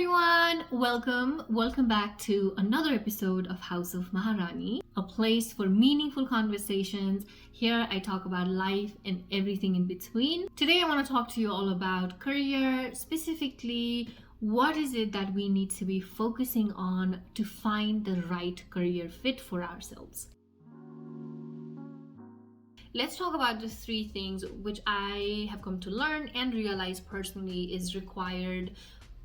everyone, welcome back to another episode of House of Maharrani, a place for meaningful conversations. Here I talk about life and everything in between. Today I want to talk to you all about career, specifically what is it that we need to be focusing on to find the right career fit for ourselves. Let's talk about the three things which I have come to learn and realize personally is required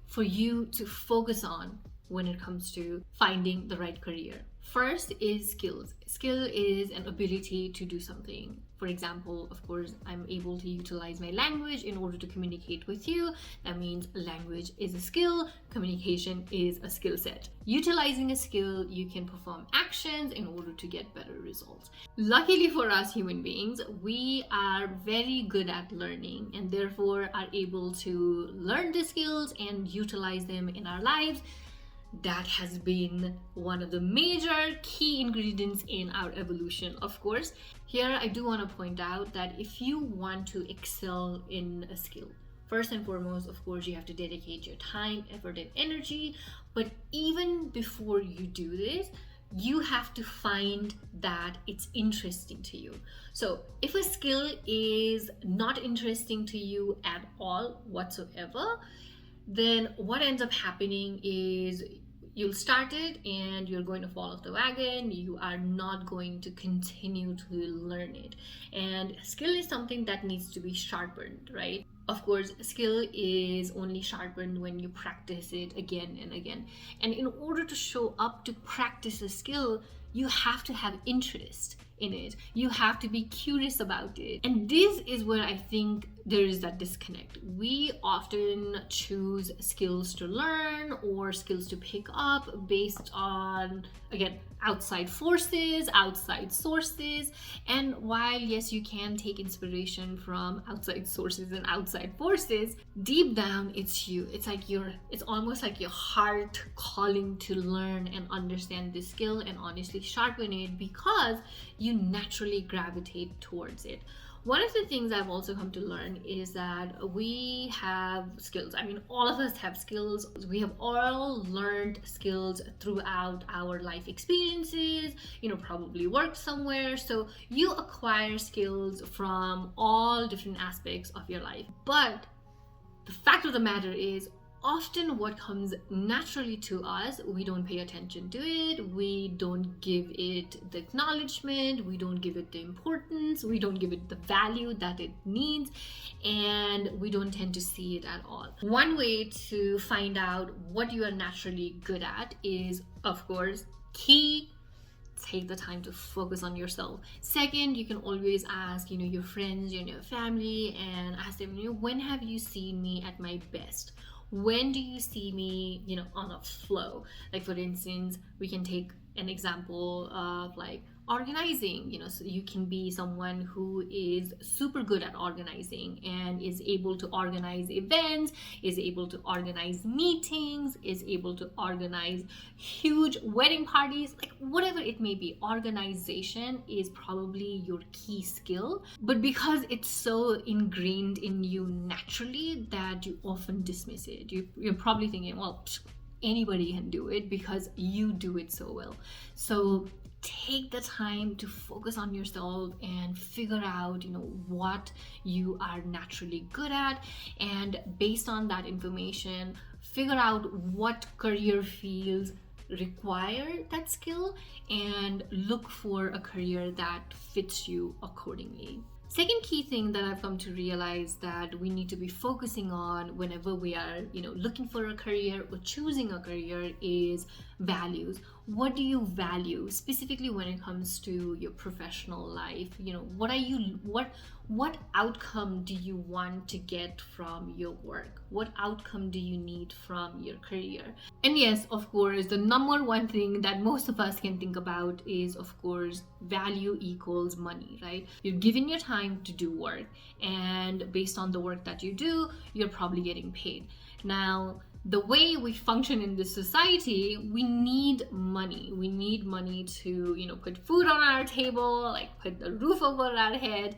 for you to focus on when it comes to finding the right career. First is skills. Skill is an ability to do something. For example, of course, I'm able to utilize my language in order to communicate with you. That means language is a skill, communication is a skill set. Utilizing a skill, you can perform actions in order to get better results. Luckily for us human beings, we are very good at learning and therefore are able to learn the skills and utilize them in our lives. That has been one of the major key ingredients in our evolution, of course. Here, I do want to point out that if you want to excel in a skill, first and foremost, of course, you have to dedicate your time, effort, and energy. But even before you do this, you have to find that it's interesting to you. So if a skill is not interesting to you at all whatsoever, then what ends up happening is you'll start it and you're going to fall off the wagon. You are not going to continue to learn it. And skill is something that needs to be sharpened, right? Of course, skill is only sharpened when you practice it again and again. And in order to show up to practice a skill, you have to have interest in it. You have to be curious about it. And this is where I think there is that disconnect. We often choose skills to learn or skills to pick up based on, again, outside forces, outside sources. And while yes, you can take inspiration from outside sources and outside forces, deep down it's you. It's almost like your heart calling to learn and understand this skill and honestly sharpen it because you naturally gravitate towards it. One of the things I've also come to learn is that we have skills. I mean, all of us have skills. We have all learned skills throughout our life experiences, probably worked somewhere. So you acquire skills from all different aspects of your life. But the fact of the matter is, often what comes naturally to us, we don't pay attention to it, we don't give it the acknowledgement, we don't give it the importance, we don't give it the value that it needs, and we don't tend to see it at all. One way to find out what you are naturally good at is, of course, take the time to focus on yourself. Second, you can always ask, your friends, your family, and ask them, when have you seen me at my best? When do you see me, on a flow? Like, for instance, we can take an example of like organizing, so you can be someone who is super good at organizing and is able to organize events, is able to organize meetings, is able to organize huge wedding parties, like whatever it may be. Organization is probably your key skill, but because it's so ingrained in you naturally that you often dismiss it. You're probably thinking, well, anybody can do it because you do it so well. So take the time to focus on yourself and figure out, what you are naturally good at. And based on that information, figure out what career fields require that skill and look for a career that fits you accordingly. Second key thing that I've come to realize that we need to be focusing on whenever we are, looking for a career or choosing a career is values. What do you value specifically when it comes to your professional life? What outcome do you want to get from your work? What outcome do you need from your career? And yes, of course, the number one thing that most of us can think about is, of course, value equals money, right? You're giving your time to do work, and based on the work that you do, you're probably getting paid. Now, the way we function in this society, we need money. We need money to, put food on our table, like put the roof over our head.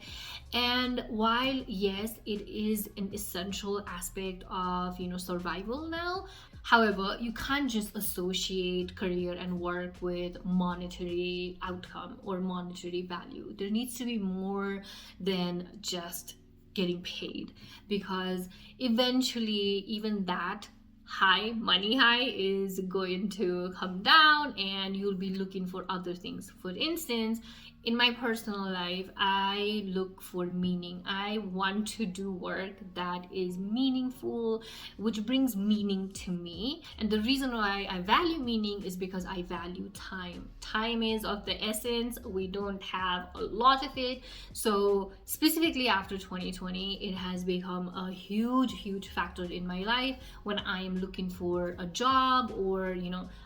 And while, yes, it is an essential aspect of, survival now, however, you can't just associate career and work with monetary outcome or monetary value. There needs to be more than just getting paid, because eventually even that money high is going to come down and you'll be looking for other things. For instance, in my personal life, I look for meaning. I want to do work that is meaningful, which brings meaning to me. And the reason why I value meaning is because I value time. Time is of the essence. We don't have a lot of it. So specifically after 2020, it has become a huge factor in my life when I am looking for a job, or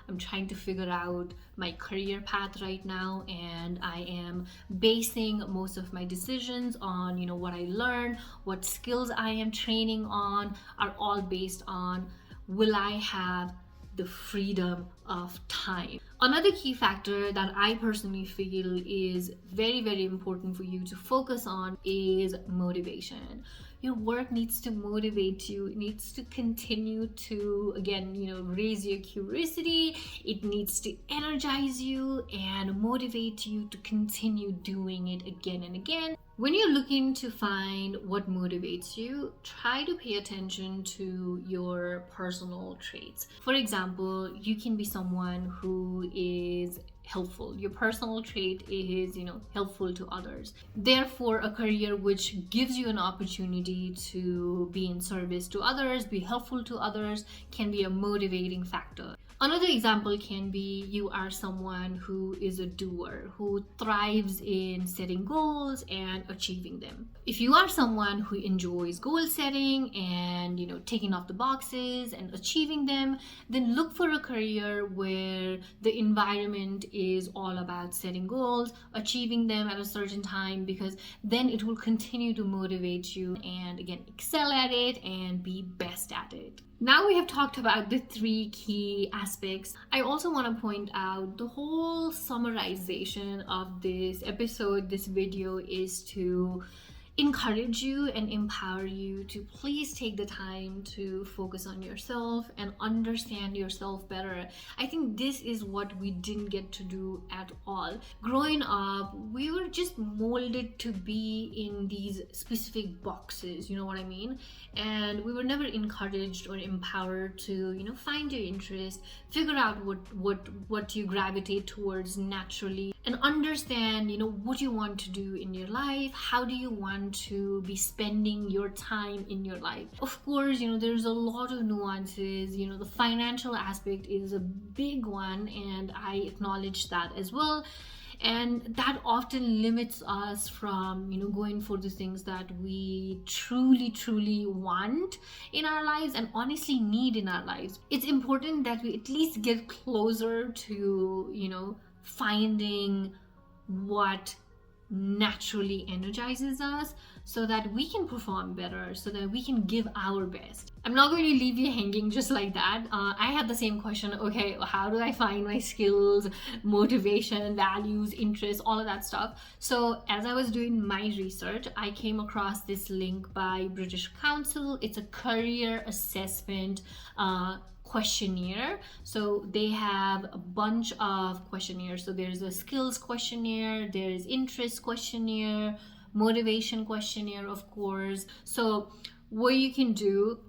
I'm trying to figure out my career path right now, and I am basing most of my decisions on what I learn, what skills I am training on, are all based on, will I have the freedom of time. Another key factor that I personally feel is very important for you to focus on is motivation. Your work needs to motivate you. It needs to continue to, again, raise your curiosity. It needs to energize you and motivate you to continue doing it again and again. When you're looking to find what motivates you, try to pay attention to your personal traits. For example, you can be someone who is helpful. Your personal trait is, helpful to others. Therefore, a career which gives you an opportunity to be in service to others, be helpful to others, can be a motivating factor. Another example can be you are someone who is a doer, who thrives in setting goals and achieving them. If you are someone who enjoys goal setting and taking off the boxes and achieving them, then look for a career where the environment is all about setting goals, achieving them at a certain time, because then it will continue to motivate you and, again, excel at it and be best at it. Now we have talked about the 3 key aspects. I also want to point out the whole summarization of this episode, this video, is to encourage you and empower you to please take the time to focus on yourself and understand yourself better. I think this is what we didn't get to do at all. Growing up, we were just molded to be in these specific boxes, you know what I mean? And we were never encouraged or empowered to, find your interest, figure out what you gravitate towards naturally, and understand, what you want to do in your life. How do you want to be spending your time in your life? Of course, there's a lot of nuances. The financial aspect is a big one, and I acknowledge that as well. And that often limits us from, going for the things that we truly want in our lives and honestly need in our lives. It's important that we at least get closer to, finding what naturally energizes us, so that we can perform better, so that we can give our best. I'm not going to leave you hanging just like that. I had the same question. Okay, how do I find my skills, motivation, values, interests, all of that stuff? So as I was doing my research, I came across this link by British Council. It's a career assessment questionnaire. So they have a bunch of questionnaires. So there's a skills questionnaire, there's interest questionnaire, motivation questionnaire, of course. So what you can do,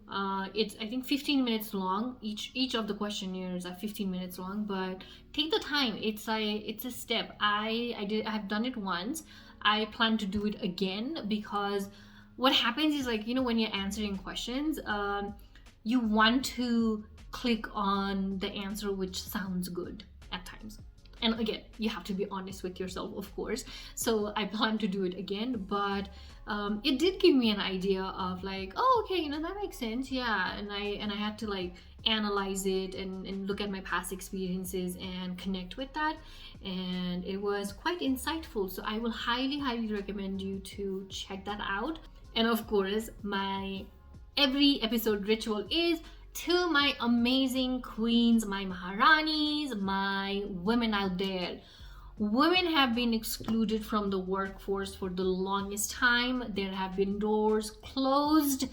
it's I think 15 minutes long. Each of the questionnaires are 15 minutes long, but take the time. It's a step. I've done it once. I plan to do it again, because what happens is, when you're answering questions, you want to click on the answer which sounds good at times. And again, you have to be honest with yourself, of course. So I plan to do it again, but it did give me an idea of okay, that makes sense, yeah. And I had to analyze it and look at my past experiences and connect with that, and it was quite insightful. So I will highly recommend you to check that out. And of course, my every episode ritual is To my amazing queens, my Maharanis, my women out there. Women have been excluded from the workforce for the longest time. There have been doors closed.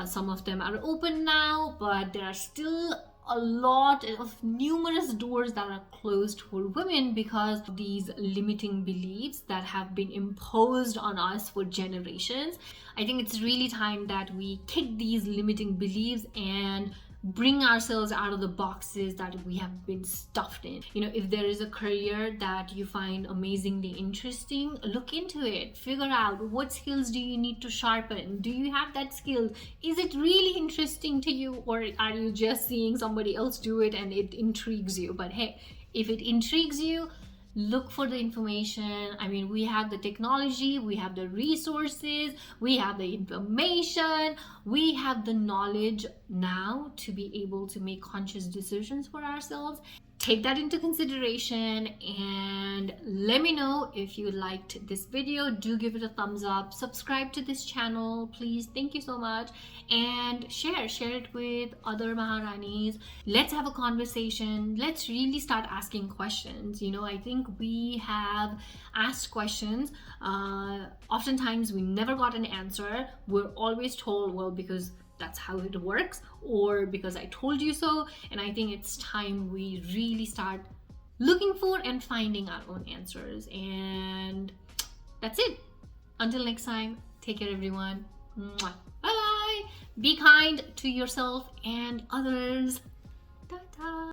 Some of them are open now, but there are still a lot of numerous doors that are closed for women because of these limiting beliefs that have been imposed on us for generations. I think it's really time that we kick these limiting beliefs and bring ourselves out of the boxes that we have been stuffed in. You know, if there is a career that you find amazingly interesting, look into it. Figure out what skills do you need to sharpen. Do you have that skill? Is it really interesting to you, or are you just seeing somebody else do it and it intrigues you? But hey, if it intrigues you, look for the information. I mean, we have the technology, we have the resources, we have the information, we have the knowledge now to be able to make conscious decisions for ourselves. Take that into consideration and let me know if you liked this video. Do give it a thumbs up, subscribe to this channel, please. Thank you so much. And share it with other Maharanis. Let's have a conversation. Let's really start asking questions. You know, I think we have asked questions. Oftentimes we never got an answer. We're always told, well, because that's how it works, or because I told you so. And I think it's time we really start looking for and finding our own answers. And that's it. Until next time, take care, everyone. Bye bye. Be kind to yourself and others. Ta-ta.